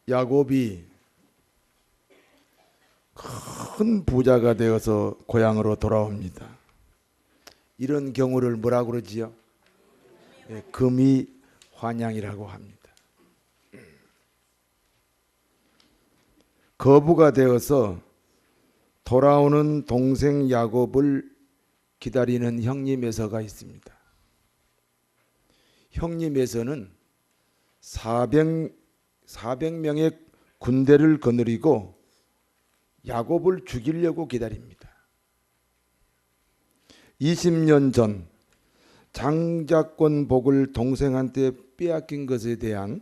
야곱이 큰 부자가 되어서 고향으로 돌아옵니다. 이런 경우를 뭐라고 그러지요? 금이 환향이라고 합니다. 거부가 되어서 돌아오는 동생 야곱을 기다리는 형님 에서가 있습니다. 형님 에서는 400명의 군대를 거느리고 야곱을 죽이려고 기다립니다. 20년 전 장자권 복을 동생한테 빼앗긴 것에 대한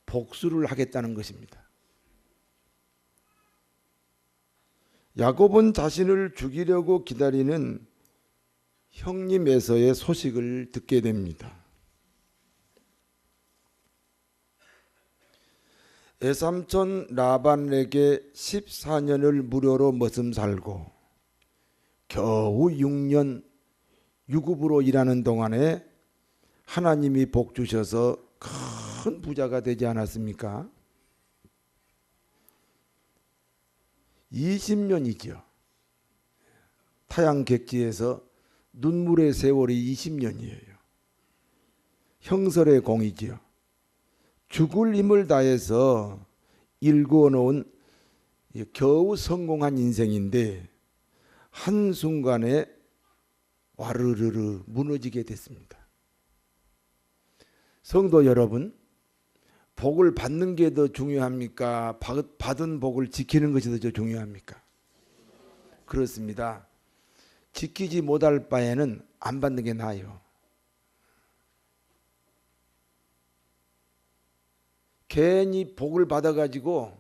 복수를 하겠다는 것입니다. 야곱은 자신을 죽이려고 기다리는 형님 에서의 소식을 듣게 됩니다. 애삼촌 라반에게 14년을 무료로 머슴 살고 겨우 6년 유급으로 일하는 동안에 하나님이 복 주셔서 큰 부자가 되지 않았습니까? 20년이죠. 타양객지에서 눈물의 세월이 20년이에요. 형설의 공이지요. 죽을 힘을 다해서 일구어 놓은 겨우 성공한 인생인데 한순간에 와르르르 무너지게 됐습니다. 성도 여러분, 복을 받는 게 더 중요합니까? 받은 복을 지키는 것이 더 중요합니까? 그렇습니다. 지키지 못할 바에는 안 받는 게 나아요. 괜히 복을 받아가지고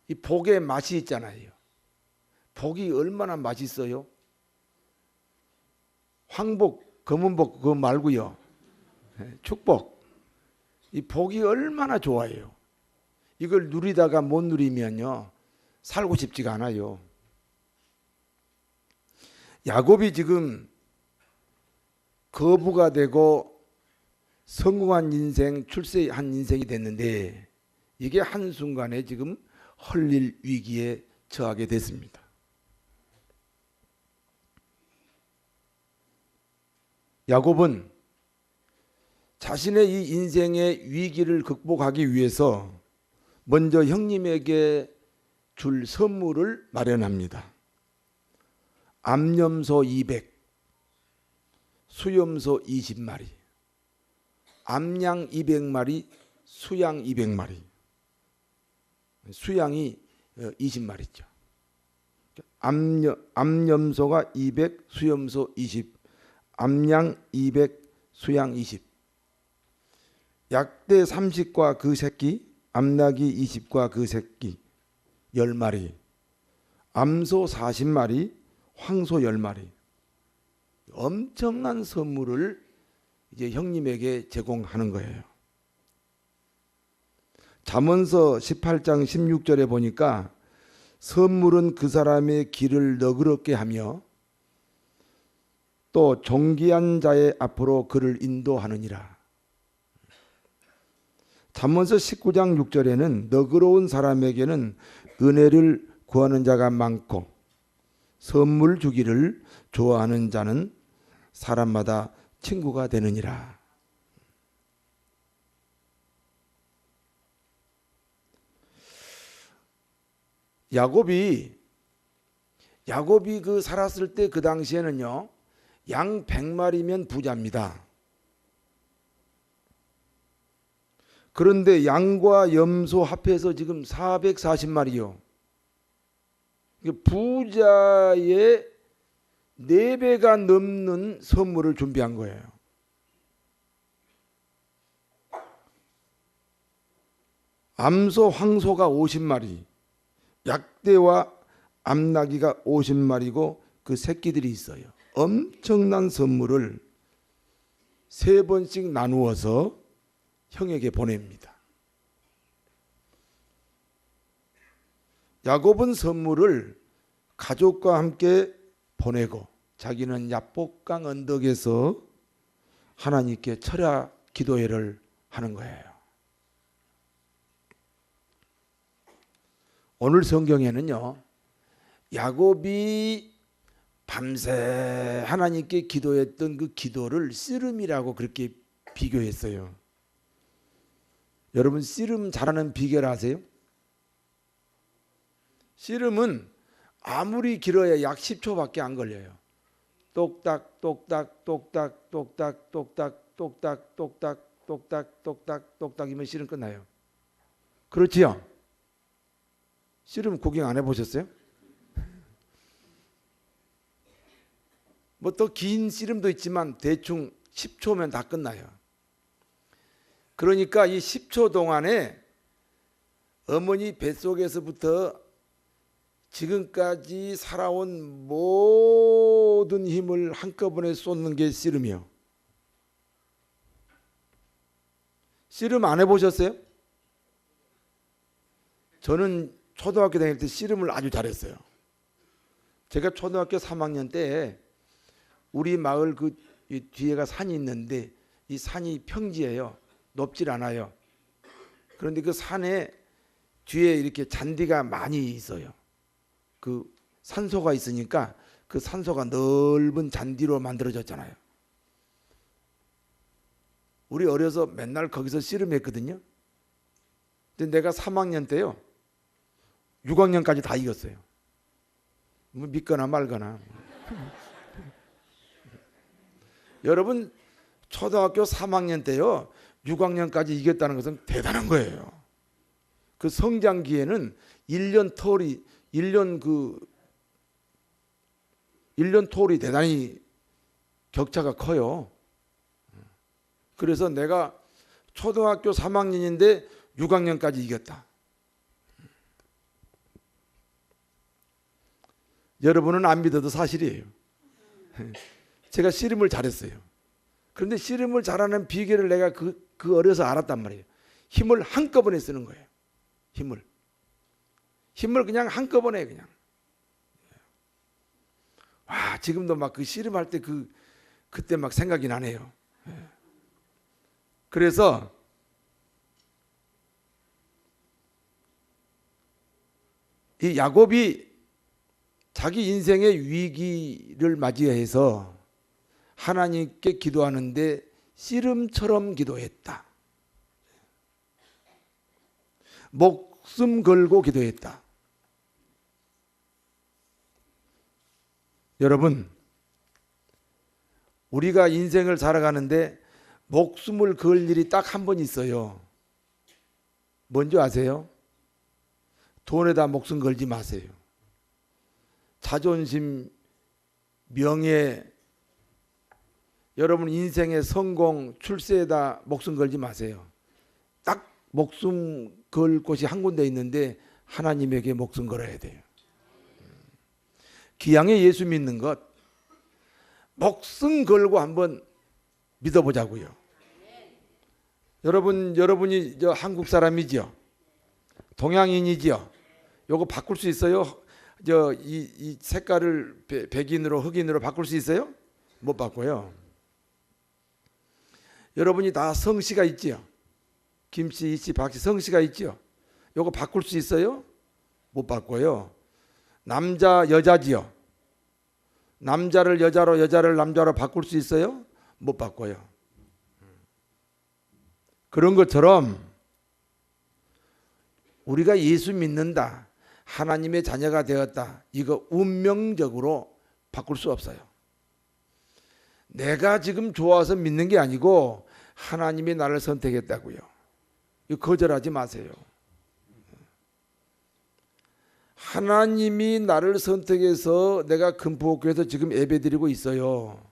이 복의 맛이 있잖아요. 복이 얼마나 맛있어요? 황복, 검은복 그거 말고요. 축복. 이 복이 얼마나 좋아요. 이걸 누리다가 못 누리면요 살고 싶지가 않아요. 야곱이 지금 거부가 되고 성공한 인생, 출세한 인생이 됐는데 이게 한순간에 지금 헐릴 위기에 처하게 됐습니다. 야곱은 자신의 이 인생의 위기를 극복하기 위해서 먼저 형님에게 줄 선물을 마련합니다. 암염소 200, 수염소 20마리, 암양 200마리, 수양 200마리. 수양이 20마리죠. 암염소가 200, 수염소 20, 암양 200, 수양 20. 약대 30과 그 새끼, 암나귀 20과 그 새끼 10마리, 암소 40마리, 황소 10마리. 엄청난 선물을 이제 형님에게 제공하는 거예요. 잠언서 18장 16절에 보니까 선물은 그 사람의 길을 너그럽게 하며 또 존귀한 자의 앞으로 그를 인도하느니라. 잠언서 19장 6절에는 너그러운 사람에게는 은혜를 구하는 자가 많고 선물 주기를 좋아하는 자는 사람마다 친구가 되느니라. 야곱이 그 살았을 때 그 당시에는요 양 100마리면 부자입니다. 그런데 양과 염소 합해서 지금 440마리요. 부자의 4배가 넘는 선물을 준비한 거예요. 암소, 황소가 50마리, 약대와 암나귀가 50마리고 그 새끼들이 있어요. 엄청난 선물을 3번씩 나누어서 형에게 보냅니다. 야곱은 선물을 가족과 함께 보내고 자기는 야복강 언덕에서 하나님께 철야 기도회를 하는 거예요. 오늘 성경에는요, 야곱이 밤새 하나님께 기도했던 그 기도를 씨름이라고 그렇게 비교했어요. 여러분, 씨름 잘하는 비결 아세요? 씨름은 아무리 길어야 약 10초밖에 안 걸려요. 똑딱 똑딱 똑딱 똑딱 똑딱 똑딱 똑딱 똑딱 똑딱 똑딱이면 씨름 끝나요. 그렇지요? 씨름 구경 안 해보셨어요? 뭐 더 긴 씨름도 있지만 대충 10초면 다 끝나요. 그러니까 이 10초 동안에 어머니 뱃속에서부터 지금까지 살아온 모든 힘을 한꺼번에 쏟는 게 씨름이요. 씨름 안 해보셨어요? 저는 초등학교 다닐 때 씨름을 아주 잘했어요. 제가 초등학교 3학년 때 우리 마을 그 뒤에가 산이 있는데 이 산이 평지예요. 높질 않아요. 그런데 그 산에 뒤에 이렇게 잔디가 많이 있어요. 그 산소가 있으니까 그 산소가 넓은 잔디로 만들어졌잖아요. 우리 어려서 맨날 거기서 씨름했거든요. 근데 내가 3학년 때요, 6학년까지 다 이겼어요. 뭐 믿거나 말거나. 여러분, 초등학교 3학년 때요 6학년까지 이겼다는 것은 대단한 거예요. 그 성장기에는 1년 톨이 대단히 격차가 커요. 그래서 내가 초등학교 3학년인데 6학년까지 이겼다. 여러분은 안 믿어도 사실이에요. 제가 씨름을 잘했어요. 그런데 씨름을 잘하는 비결을 내가 그 어려서 알았단 말이에요. 힘을 한꺼번에 쓰는 거예요. 힘을 그냥 한꺼번에 그냥. 와, 지금도 막 그 씨름할 때 그때 막 생각이 나네요. 그래서 이 야곱이 자기 인생의 위기를 맞이해서 하나님께 기도하는데 씨름처럼 기도했다. 목숨 걸고 기도했다. 여러분, 우리가 인생을 살아가는데 목숨을 걸 일이 딱 한 번 있어요. 뭔지 아세요? 돈에다 목숨 걸지 마세요. 자존심, 명예, 여러분 인생의 성공, 출세에다 목숨 걸지 마세요. 딱 목숨 걸 곳이 한 군데 있는데 하나님에게 목숨 걸어야 돼요. 기양에 예수 믿는 것 목숨 걸고 한번 믿어보자고요. 여러분이 한국 사람이죠? 동양인이죠? 요거 바꿀 수 있어요? 이 색깔을 백인으로 흑인으로 바꿀 수 있어요? 못 바꿔요. 여러분이 다 성씨가 있지요? 김씨, 이씨, 박씨 성씨가 있지요? 요거 바꿀 수 있어요? 못 바꿔요. 남자, 여자지요? 남자를 여자로, 여자를 남자로 바꿀 수 있어요? 못 바꿔요. 그런 것처럼 우리가 예수 믿는다, 하나님의 자녀가 되었다, 이거 운명적으로 바꿀 수 없어요. 내가 지금 좋아서 믿는 게 아니고 하나님이 나를 선택했다고요. 이거 거절하지 마세요. 하나님이 나를 선택해서 내가 금포교회에서 지금 예배드리고 있어요.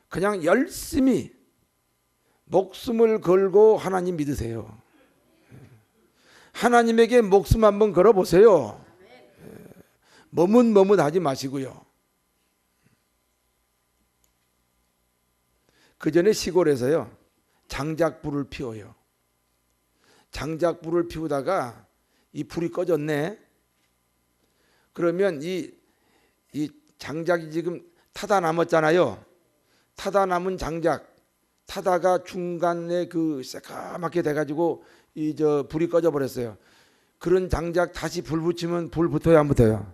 그냥 열심히 목숨을 걸고 하나님 믿으세요. 하나님에게 목숨 한번 걸어보세요. 머뭇머뭇하지 마시고요. 그 전에 시골에서요 장작불을 피워요. 장작불을 피우다가 이 불이 꺼졌네. 그러면 이 장작이 지금 타다 남았잖아요. 타다 남은 장작 타다가 중간에 그 새까맣게 돼가지고 불이 꺼져 버렸어요. 그런 장작 다시 불 붙이면 불 붙어요, 안 붙어요?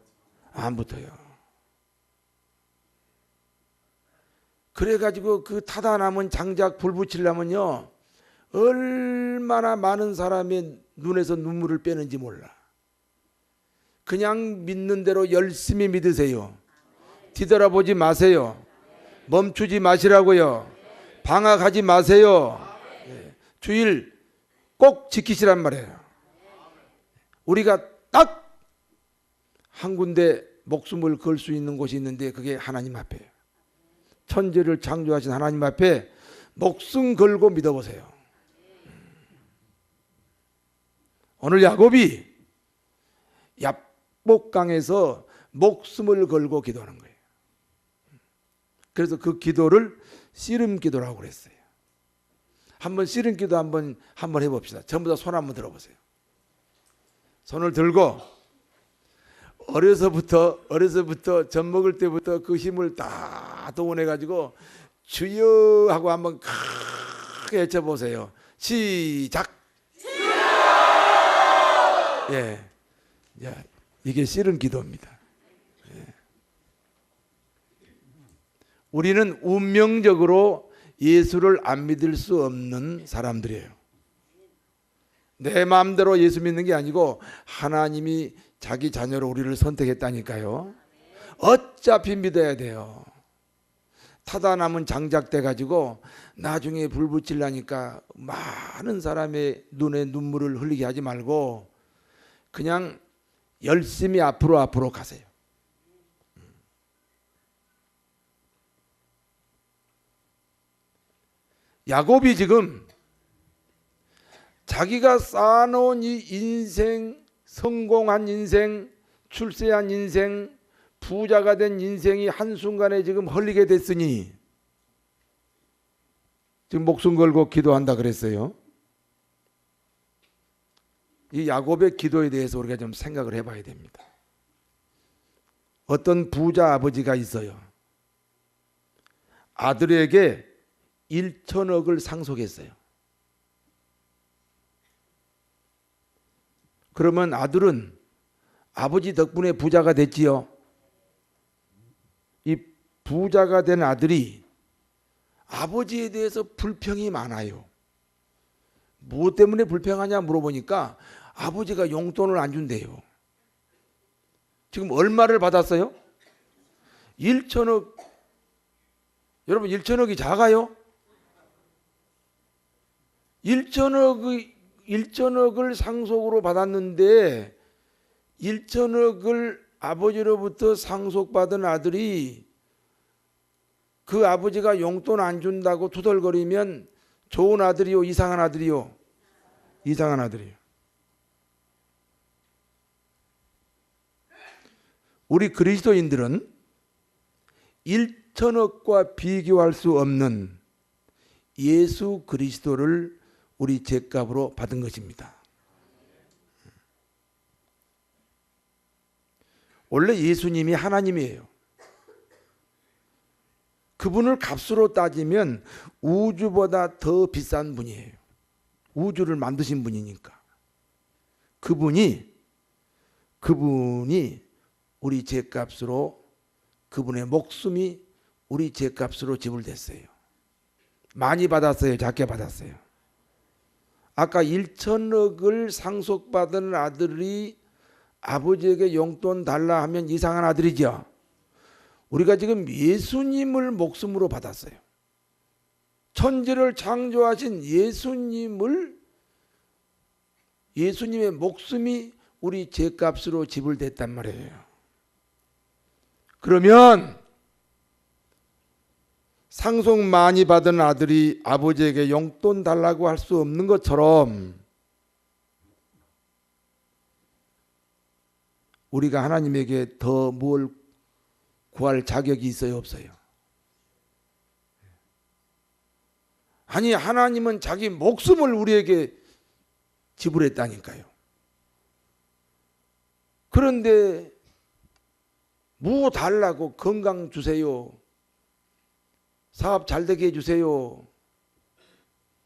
안 붙어요. 그래가지고 그 타다 남은 장작 불 붙이려면요, 얼마나 많은 사람의 눈에서 눈물을 빼는지 몰라. 그냥 믿는 대로 열심히 믿으세요. 뒤돌아보지 마세요. 멈추지 마시라고요. 방황하지 마세요. 주일 꼭 지키시란 말이에요. 우리가 딱 한 군데 목숨을 걸 수 있는 곳이 있는데 그게 하나님 앞이에요. 천지를 창조하신 하나님 앞에 목숨 걸고 믿어보세요. 오늘 야곱이 야복강에서 목숨을 걸고 기도하는 거예요. 그래서 그 기도를 씨름 기도라고 그랬어요. 한번 씨름 기도 한번 해봅시다. 전부 다 손 한번 들어보세요. 손을 들고 어려서부터 젖 먹을 때부터 그 힘을 다 동원해 가지고 주여 하고 한번 크게 외쳐보세요. 시작. 예, 이게 씨름 기도입니다. 예. 우리는 운명적으로 예수를 안 믿을 수 없는 사람들이에요. 내 마음대로 예수 믿는 게 아니고 하나님이 자기 자녀로 우리를 선택했다니까요. 어차피 믿어야 돼요. 타다 남은 장작 돼 가지고 나중에 불 붙이려니까 많은 사람의 눈에 눈물을 흘리게 하지 말고 그냥 열심히 앞으로 가세요. 야곱이 지금 자기가 쌓아놓은 이 인생, 성공한 인생, 출세한 인생, 부자가 된 인생이 한순간에 지금 헐리게 됐으니 지금 목숨 걸고 기도한다 그랬어요. 이 야곱의 기도에 대해서 우리가 좀 생각을 해봐야 됩니다. 어떤 부자 아버지가 있어요. 아들에게 1천억을 상속했어요. 그러면 아들은 아버지 덕분에 부자가 됐지요. 이 부자가 된 아들이 아버지에 대해서 불평이 많아요. 무엇 때문에 불평하냐 물어보니까 아버지가 용돈을 안 준대요. 지금 얼마를 받았어요? 1천억. 여러분 1천억이 작아요? 1천억을 상속으로 받았는데 1천억을 아버지로부터 상속받은 아들이 그 아버지가 용돈 안 준다고 투덜거리면 좋은 아들이요, 이상한 아들이요? 이상한 아들이요. 우리 그리스도인들은 1천억과 비교할 수 없는 예수 그리스도를 우리 죗값으로 받은 것입니다. 원래 예수님이 하나님이에요. 그분을 값으로 따지면 우주보다 더 비싼 분이에요. 우주를 만드신 분이니까. 그분이 우리 죗값으로, 그분의 목숨이 우리 죗값으로 지불됐어요. 많이 받았어요? 작게 받았어요? 아까 1천억을 상속받은 아들이 아버지에게 용돈 달라 하면 이상한 아들이죠. 우리가 지금 예수님을 목숨으로 받았어요. 천지를 창조하신 예수님의 목숨이 우리 죗값으로 지불됐단 말이에요. 그러면 상속 많이 받은 아들이 아버지에게 용돈 달라고 할 수 없는 것처럼 우리가 하나님에게 더 뭘 구할 자격이 있어요, 없어요? 아니, 하나님은 자기 목숨을 우리에게 지불했다니까요. 그런데 뭐 달라고? 건강 주세요, 사업 잘 되게 해주세요,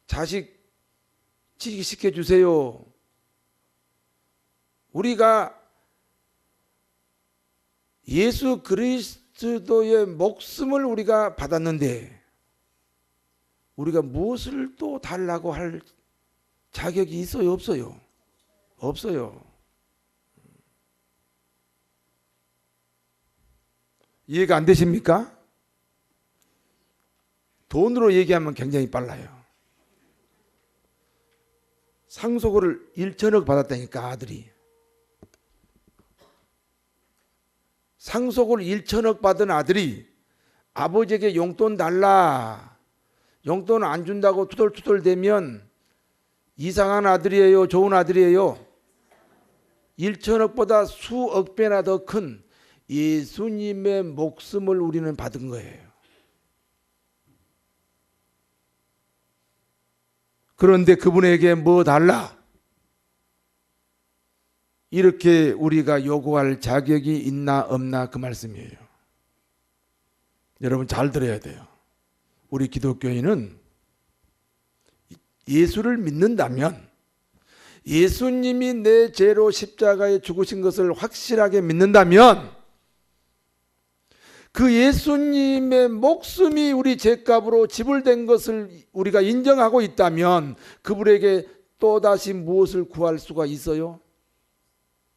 자식 취직시켜 주세요, 우리가 예수 그리스도의 목숨을 우리가 받았는데 우리가 무엇을 또 달라고 할 자격이 있어요? 없어요? 없어요. 이해가 안 되십니까? 돈으로 얘기하면 굉장히 빨라요. 상속을 1천억 받았다니까 아들이. 상속을 1천억 받은 아들이 아버지에게 용돈 달라. 용돈 안 준다고 투덜투덜 대면 이상한 아들이에요? 좋은 아들이에요? 1천억보다 수억 배나 더 큰 예수님의 목숨을 우리는 받은 거예요. 그런데 그분에게 뭐 달라? 이렇게 우리가 요구할 자격이 있나 없나 그 말씀이에요. 여러분 잘 들어야 돼요. 우리 기독교인은 예수를 믿는다면 예수님이 내 죄로 십자가에 죽으신 것을 확실하게 믿는다면 그 예수님의 목숨이 우리 죄값으로 지불된 것을 우리가 인정하고 있다면 그분에게 또다시 무엇을 구할 수가 있어요?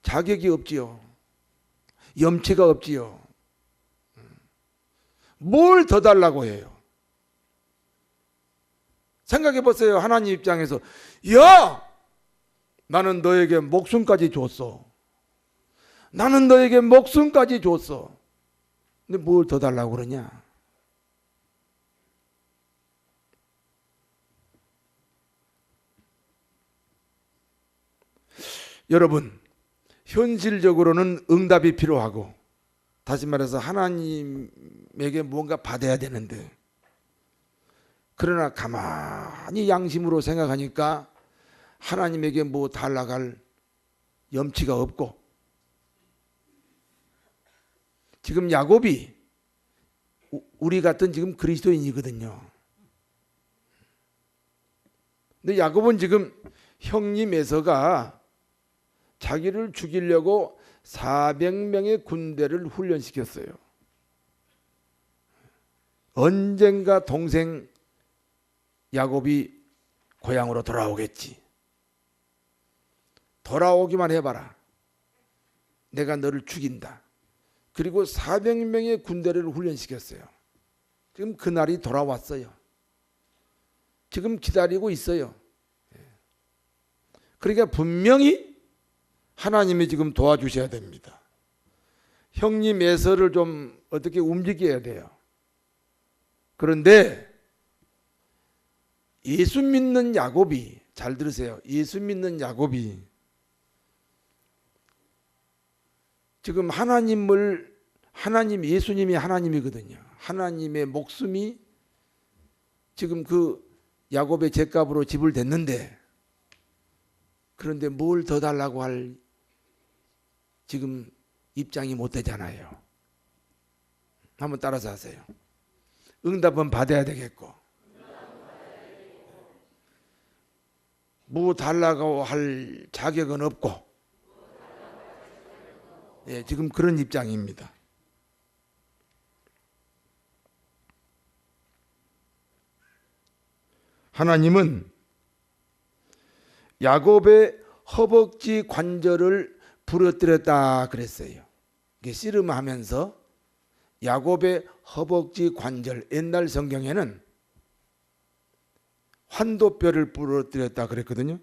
자격이 없지요. 염치가 없지요. 뭘 더 달라고 해요? 생각해 보세요. 하나님 입장에서 야! 나는 너에게 목숨까지 줬어. 나는 너에게 목숨까지 줬어. 근데 뭘 더 달라고 그러냐? 여러분, 현실적으로는 응답이 필요하고 다시 말해서 하나님에게 뭔가 받아야 되는데 그러나 가만히 양심으로 생각하니까 하나님에게 뭐 달라갈 염치가 없고 지금 야곱이 우리 같은 지금 그리스도인이거든요. 근데 야곱은 지금 형님 에서가 자기를 죽이려고 400명의 군대를 훈련시켰어요. 언젠가 동생 야곱이 고향으로 돌아오겠지. 돌아오기만 해봐라. 내가 너를 죽인다. 그리고 400명의 군대를 훈련시켰어요. 지금 그날이 돌아왔어요. 지금 기다리고 있어요. 그러니까 분명히 하나님이 지금 도와주셔야 됩니다. 형님 에서를 좀 어떻게 움직여야 돼요. 그런데 예수 믿는 야곱이, 잘 들으세요. 예수 믿는 야곱이 지금 예수님이 하나님이거든요. 하나님의 목숨이 지금 그 야곱의 죗값으로 지불됐는데 그런데 뭘 더 달라고 할 지금 입장이 못 되잖아요. 한번 따라서 하세요. 응답은 받아야 되겠고 뭐 달라고 할 자격은 없고 예, 지금 그런 입장입니다. 하나님은 야곱의 허벅지 관절을 부러뜨렸다 그랬어요. 이게 씨름하면서 야곱의 허벅지 관절, 옛날 성경에는 환도뼈를 부러뜨렸다 그랬거든요.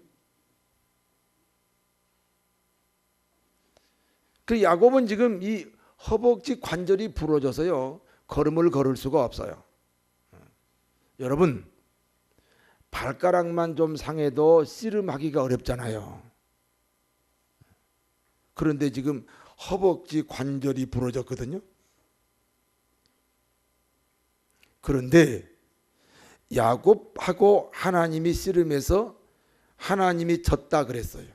그 야곱은 지금 이 허벅지 관절이 부러져서요 걸음을 걸을 수가 없어요. 여러분 발가락만 좀 상해도 씨름하기가 어렵잖아요. 그런데 지금 허벅지 관절이 부러졌거든요. 그런데 야곱하고 하나님이 씨름해서 하나님이 졌다 그랬어요.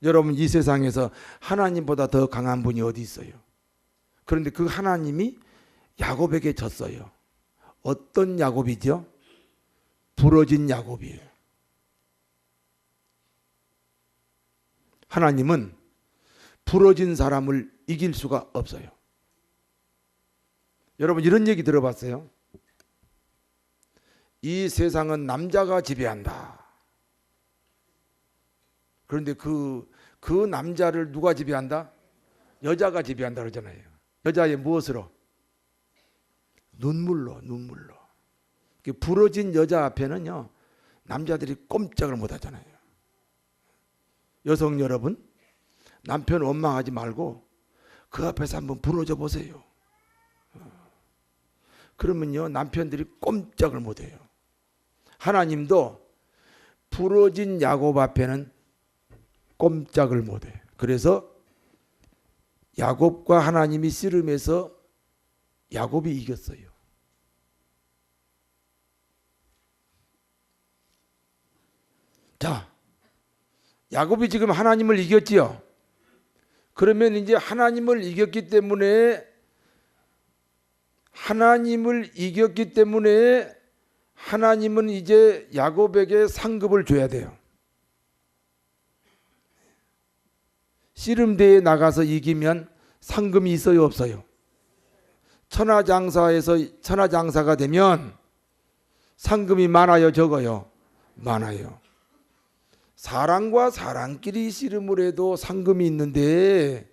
여러분 이 세상에서 하나님보다 더 강한 분이 어디 있어요? 그런데 그 하나님이 야곱에게 졌어요. 어떤 야곱이죠? 부러진 야곱이에요. 하나님은 부러진 사람을 이길 수가 없어요. 여러분 이런 얘기 들어봤어요? 이 세상은 남자가 지배한다. 그런데 그 남자를 누가 지배한다? 여자가 지배한다 그러잖아요. 여자의 무엇으로? 눈물로. 부러진 여자 앞에는요 남자들이 꼼짝을 못 하잖아요. 여성 여러분, 남편 원망하지 말고 그 앞에서 한번 부러져 보세요. 그러면요 남편들이 꼼짝을 못 해요. 하나님도 부러진 야곱 앞에는 꼼짝을 못 해요. 그래서 야곱과 하나님이 씨름해서 야곱이 이겼어요. 자, 야곱이 지금 하나님을 이겼지요. 그러면 이제 하나님을 이겼기 때문에 하나님은 이제 야곱에게 상급을 줘야 돼요. 씨름대에 나가서 이기면 상금이 있어요, 없어요? 천하장사가 되면 상금이 많아요, 적어요? 많아요. 사람과 사람끼리 씨름을 해도 상금이 있는데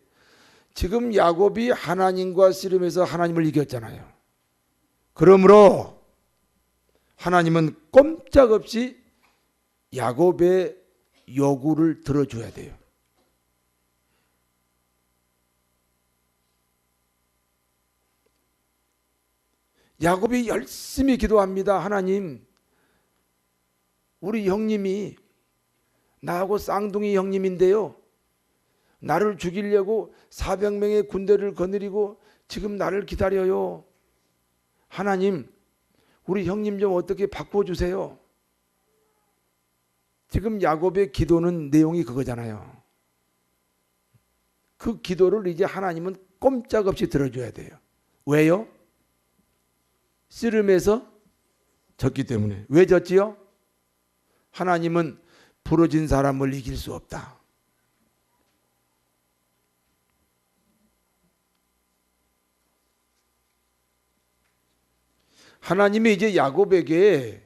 지금 야곱이 하나님과 씨름해서 하나님을 이겼잖아요. 그러므로 하나님은 꼼짝없이 야곱의 요구를 들어줘야 돼요. 야곱이 열심히 기도합니다. 하나님, 우리 형님이 나하고 쌍둥이 형님인데요. 나를 죽이려고 400명의 군대를 거느리고 지금 나를 기다려요. 하나님, 우리 형님 좀 어떻게 바꿔주세요. 지금 야곱의 기도는 내용이 그거잖아요. 그 기도를 이제 하나님은 꼼짝없이 들어줘야 돼요. 왜요? 씨름에서 졌기 때문에. 왜 졌지요? 하나님은 부러진 사람을 이길 수 없다. 하나님이 이제 야곱에게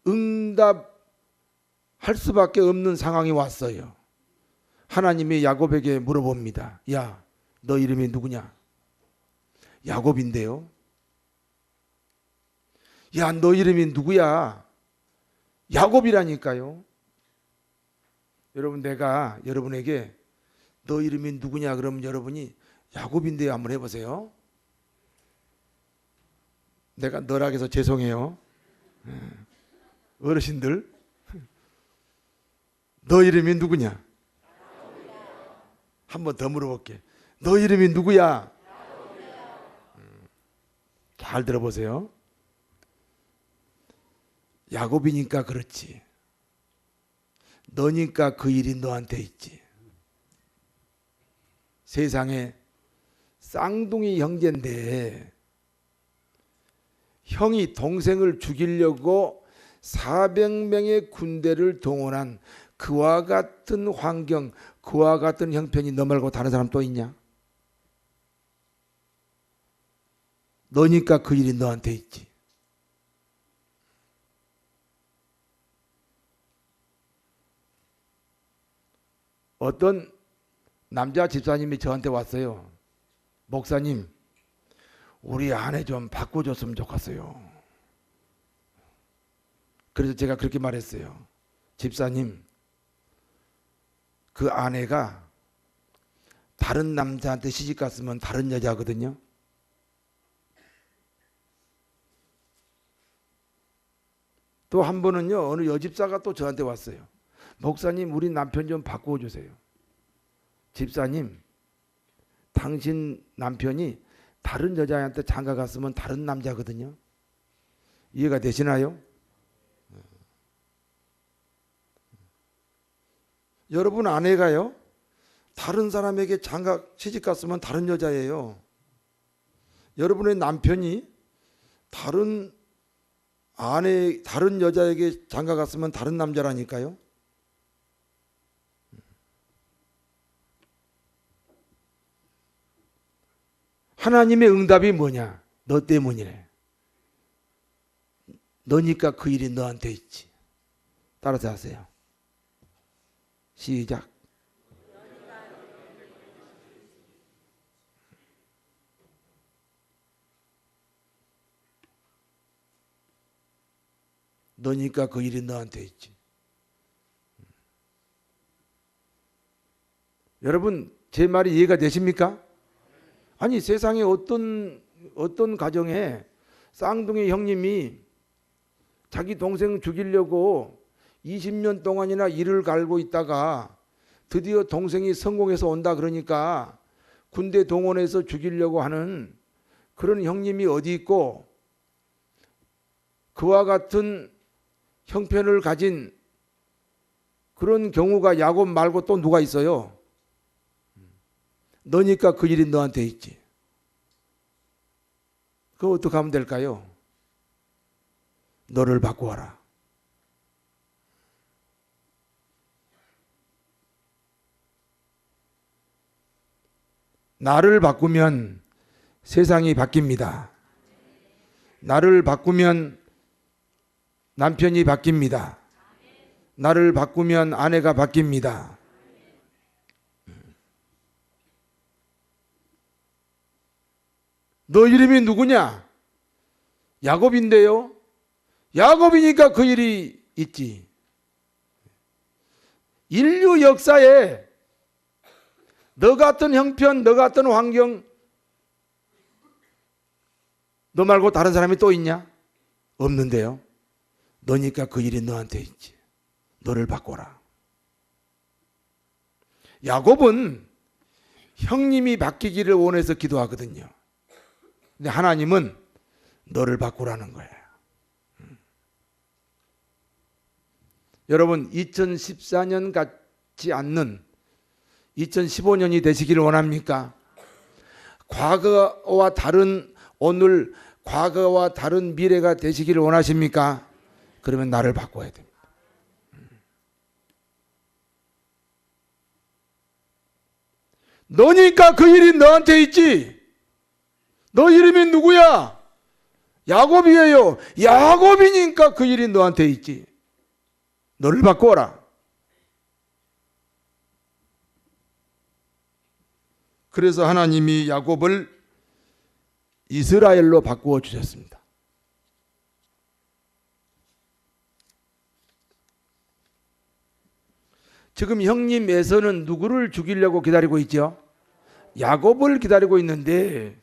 응답할 수밖에 없는 상황이 왔어요. 하나님이 야곱에게 물어봅니다. 야, 너 이름이 누구냐? 야곱인데요. 야, 너 이름이 누구야? 야곱이라니까요. 여러분, 내가 여러분에게 너 이름이 누구냐 그러면 여러분이 야곱인데요 한번 해보세요. 내가 너라 해서 죄송해요. 어르신들, 너 이름이 누구냐? 한번 더 물어볼게. 너 이름이 누구야? 잘 들어보세요. 야곱이니까 그렇지. 너니까 그 일이 너한테 있지. 세상에 쌍둥이 형제인데 형이 동생을 죽이려고 400명의 군대를 동원한 그와 같은 환경, 그와 같은 형편이 너 말고 다른 사람 또 있냐? 너니까 그 일이 너한테 있지. 어떤 남자 집사님이 저한테 왔어요. 목사님, 우리 아내 좀 바꿔줬으면 좋겠어요. 그래서 제가 그렇게 말했어요. 집사님, 그 아내가 다른 남자한테 시집 갔으면 다른 여자거든요. 또 한 번은요, 어느 여집사가 또 저한테 왔어요. 목사님, 우리 남편 좀 바꿔주세요. 집사님, 당신 남편이 다른 여자한테 장가 갔으면 다른 남자거든요. 이해가 되시나요? 여러분 아내가요, 다른 사람에게 장가 시집 갔으면 다른 여자예요. 여러분의 남편이 다른 여자에게 장가 갔으면 다른 남자라니까요. 하나님의 응답이 뭐냐? 너 때문이래. 너니까 그 일이 너한테 있지. 따라서 하세요. 시작. 너니까 그 일이 너한테 있지. 여러분, 제 말이 이해가 되십니까? 아니, 세상에 어떤 가정에 쌍둥이 형님이 자기 동생 죽이려고 20년 동안이나 이를 갈고 있다가 드디어 동생이 성공해서 온다 그러니까 군대 동원해서 죽이려고 하는 그런 형님이 어디 있고, 그와 같은 형편을 가진 그런 경우가 야곱 말고 또 누가 있어요? 너니까 그 일이 너한테 있지. 그거 어떻게 하면 될까요? 너를 바꾸어라. 나를 바꾸면 세상이 바뀝니다. 나를 바꾸면 남편이 바뀝니다. 나를 바꾸면 아내가 바뀝니다. 너 이름이 누구냐? 야곱인데요. 야곱이니까 그 일이 있지. 인류 역사에 너 같은 형편, 너 같은 환경, 너 말고 다른 사람이 또 있냐? 없는데요. 너니까 그 일이 너한테 있지. 너를 바꿔라. 야곱은 형님이 바뀌기를 원해서 기도하거든요. 근데 하나님은 너를 바꾸라는 거예요. 여러분, 2014년 같지 않는 2015년이 되시기를 원합니까? 과거와 다른 오늘, 과거와 다른 미래가 되시기를 원하십니까? 그러면 나를 바꿔야 됩니다. 너니까 그 일이 너한테 있지. 너 이름이 누구야? 야곱이에요. 야곱이니까 그 일이 너한테 있지. 너를 바꿔라. 그래서 하나님이 야곱을 이스라엘로 바꾸어 주셨습니다. 지금 형님 에서는 누구를 죽이려고 기다리고 있죠? 야곱을 기다리고 있는데,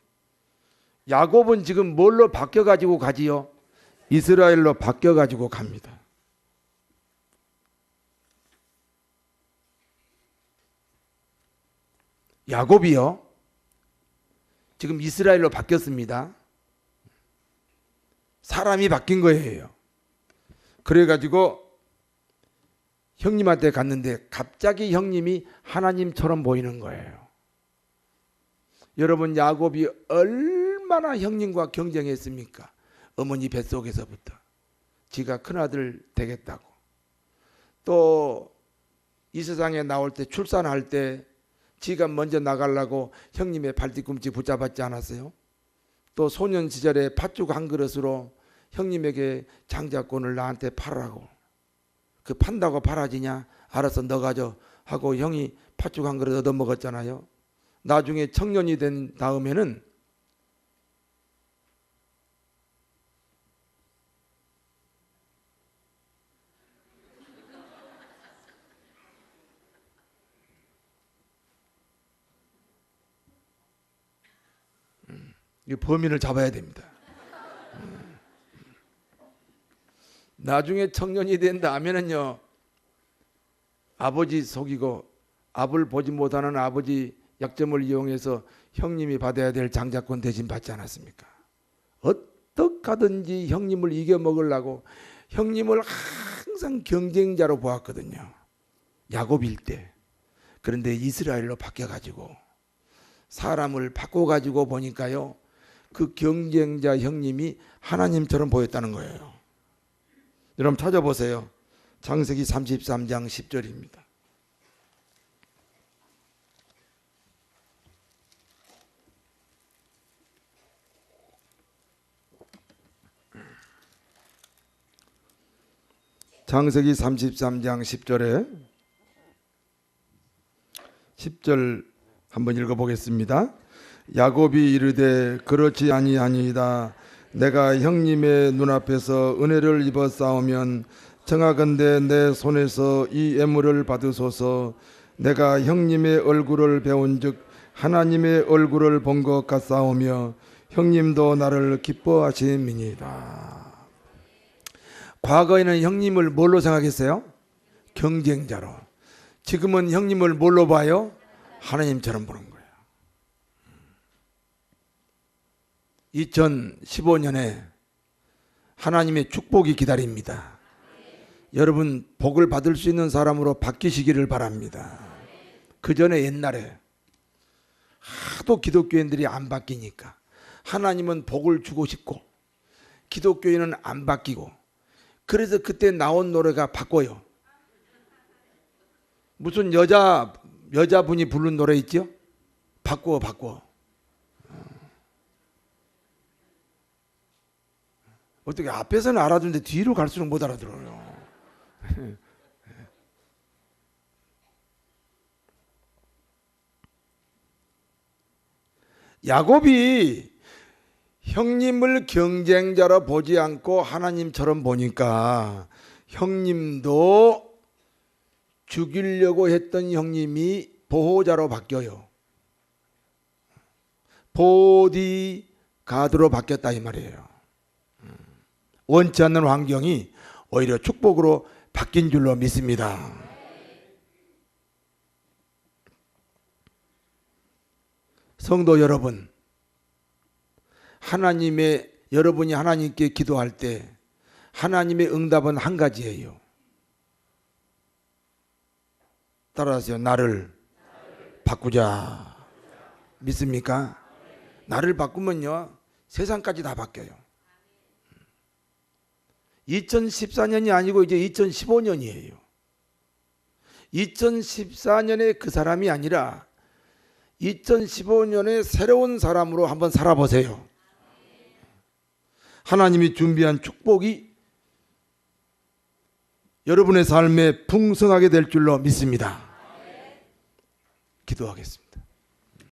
야곱은 지금 뭘로 바뀌어 가지고 가지요? 이스라엘로 바뀌어 가지고 갑니다. 야곱이요, 지금 이스라엘로 바뀌었습니다. 사람이 바뀐 거예요. 그래가지고 형님한테 갔는데 갑자기 형님이 하나님처럼 보이는 거예요. 여러분, 야곱이 얼마나 형님과 경쟁했습니까? 어머니 뱃속에서부터 지가 큰아들 되겠다고. 또 이 세상에 나올 때, 출산할 때 지가 먼저 나가려고 형님의 발뒤꿈치 붙잡았지 않았어요? 또 소년 시절에 팥죽 한 그릇으로 형님에게 장자권을 나한테 팔으라고. 그 판다고 팔아지냐? 알아서 너 가져 하고 형이 팥죽 한 그릇 얻어먹었잖아요. 나중에 청년이 된 다음에는 이 범인을 잡아야 됩니다. 나중에 청년이 된 다음에는요, 아버지 속이고 앞을 보지 못하는 아버지 약점을 이용해서 형님이 받아야 될 장자권 대신 받지 않았습니까? 어떻게 하든지 형님을 이겨먹으려고 형님을 항상 경쟁자로 보았거든요. 야곱일 때. 그런데 이스라엘로 바뀌어가지고 사람을 바꿔가지고 보니까요, 그 경쟁자 형님이 하나님처럼 보였다는 거예요. 여러분 찾아보세요. 창세기 33장 10절입니다. 창세기 33장 10절 한번 읽어보겠습니다. 야곱이 이르되 그렇지 아니하니이다. 내가 형님의 눈앞에서 은혜를 입어 싸우면 청하건대 내 손에서 이 예물을 받으소서. 내가 형님의 얼굴을 배운즉 하나님의 얼굴을 본 것 같사오며 형님도 나를 기뻐하심이니이다. 과거에는 형님을 뭘로 생각했어요? 경쟁자로. 지금은 형님을 뭘로 봐요? 하나님처럼 보는 거예요. 2015년에 하나님의 축복이 기다립니다. 여러분 복을 받을 수 있는 사람으로 바뀌시기를 바랍니다. 그 전에 옛날에 하도 기독교인들이 안 바뀌니까 하나님은 복을 주고 싶고 기독교인은 안 바뀌고, 그래서 그때 나온 노래가 바꿔요. 무슨 여자분이 부른 노래 있죠? 바꿔. 어떻게 앞에서는 알아듣는데 뒤로 갈수록 못 알아들어요. 야곱이 형님을 경쟁자로 보지 않고 하나님처럼 보니까 형님도 죽이려고 했던 형님이 보호자로 바뀌어요. 보디가드로 바뀌었다 이 말이에요. 원치 않는 환경이 오히려 축복으로 바뀐 줄로 믿습니다. 성도 여러분, 여러분이 하나님께 기도할 때 하나님의 응답은 한 가지예요. 따라하세요. 나를 바꾸자. 믿습니까? 나를 바꾸면요 세상까지 다 바뀌어요. 2014년이 아니고 이제 2015년이에요. 2014년에 그 사람이 아니라 2015년에 새로운 사람으로 한번 살아보세요. 하나님이 준비한 축복이 여러분의 삶에 풍성하게 될 줄로 믿습니다. 기도하겠습니다.